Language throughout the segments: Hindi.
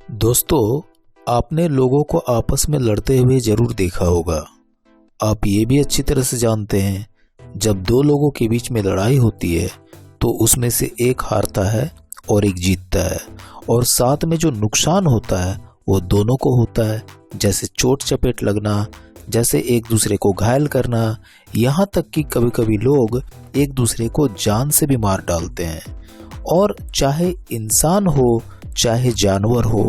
दोस्तों, आपने लोगों को आपस में लड़ते हुए जरूर देखा होगा। आप ये भी अच्छी तरह से जानते हैं, जब दो लोगों के बीच में लड़ाई होती है तो उसमें से एक हारता है और एक जीतता है, और साथ में जो नुकसान होता है वो दोनों को होता है। जैसे चोट चपेट लगना, जैसे एक दूसरे को घायल करना, यहाँ तक कि कभी कभी लोग एक दूसरे को जान से भी मार डालते हैं। और चाहे इंसान हो चाहे जानवर हो,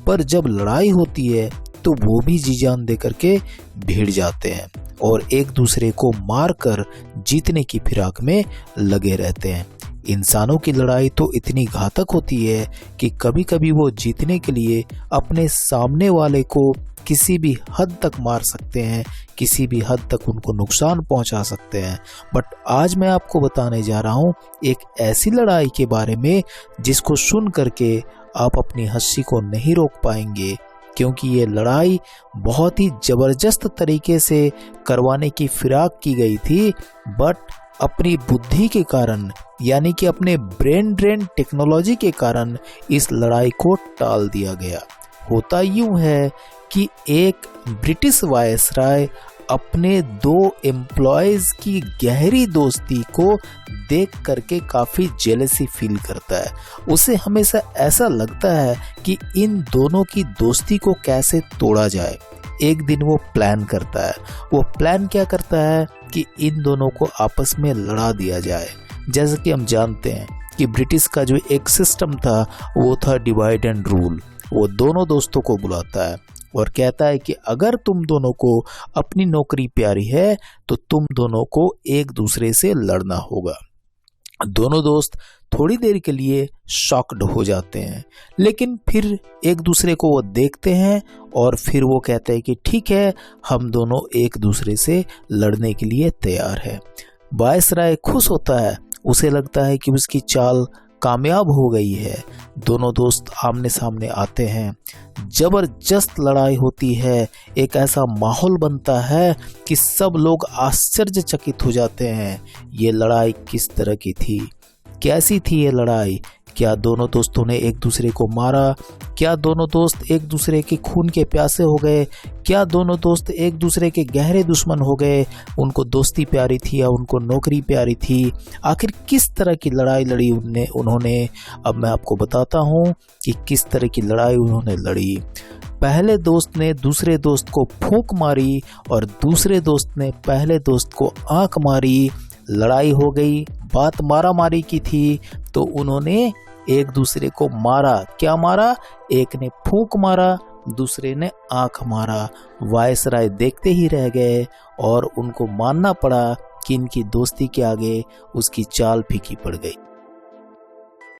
पर जब लड़ाई होती है तो वो भी जी जान दे करके भिड़ जाते हैं और एक दूसरे को मार कर जीतने की फिराक में लगे रहते हैं। इंसानों की लड़ाई तो इतनी घातक होती है कि कभी कभी वो जीतने के लिए अपने सामने वाले को किसी भी हद तक मार सकते हैं, किसी भी हद तक उनको नुकसान पहुंचा सकते हैं। बट आज मैं आपको बताने जा रहा हूं एक ऐसी लड़ाई के बारे में जिसको सुन करके आप अपनी हंसी को नहीं रोक पाएंगे, क्योंकि ये लड़ाई बहुत ही जबरदस्त तरीके से करवाने की फिराक की गई थी, बट अपनी बुद्धि के कारण, यानी कि अपने ब्रेन ड्रेन टेक्नोलॉजी के कारण इस लड़ाई को टाल दिया गया। होता यूं है कि एक ब्रिटिश वायसराय अपने दो एम्प्लॉयज की गहरी दोस्ती को देख करके काफ़ी जेलसी फील करता है। उसे हमेशा ऐसा लगता है कि इन दोनों की दोस्ती को कैसे तोड़ा जाए। एक दिन वो प्लान करता है। वो प्लान क्या करता है कि इन दोनों को आपस में लड़ा दिया जाए। जैसे कि हम जानते हैं कि ब्रिटिश का जो एक सिस्टम था वो था डिवाइड एंड रूल। वो दोनों दोस्तों को बुलाता है और कहता है कि अगर तुम दोनों को अपनी नौकरी प्यारी है तो तुम दोनों को एक दूसरे से लड़ना होगा। दोनों दोस्त थोड़ी देर के लिए शॉक्ड हो जाते हैं, लेकिन फिर एक दूसरे को वो देखते हैं और फिर वो कहते हैं कि ठीक है, हम दोनों एक दूसरे से लड़ने के लिए तैयार है। वायसराय खुश होता है। उसे लगता है कि उसकी चाल कामयाब हो गई है। दोनों दोस्त आमने सामने आते हैं। जबरदस्त लड़ाई होती है। एक ऐसा माहौल बनता है कि सब लोग आश्चर्यचकित हो जाते हैं। ये लड़ाई किस तरह की थी, कैसी थी ये लड़ाई? क्या दोनों दोस्तों ने एक दूसरे को मारा? क्या दोनों दोस्त एक दूसरे के खून के प्यासे हो गए? क्या दोनों दोस्त एक दूसरे के गहरे दुश्मन हो गए? उनको दोस्ती प्यारी थी या उनको नौकरी प्यारी थी? आखिर किस तरह की लड़ाई लड़ी उन्होंने? अब मैं आपको बताता हूँ कि किस तरह की लड़ाई उन्होंने लड़ी। पहले दोस्त ने दूसरे दोस्त को फूंक मारी और दूसरे दोस्त ने पहले दोस्त को आंख मारी। लड़ाई हो गई। बात मारा मारी की थी, तो उन्होंने एक दूसरे को मारा। क्या मारा? एक ने फूंक मारा, दूसरे ने आंख मारा। वायसराय देखते ही रह गए और उनको मानना पड़ा कि इनकी दोस्ती के आगे उसकी चाल फीकी पड़ गई।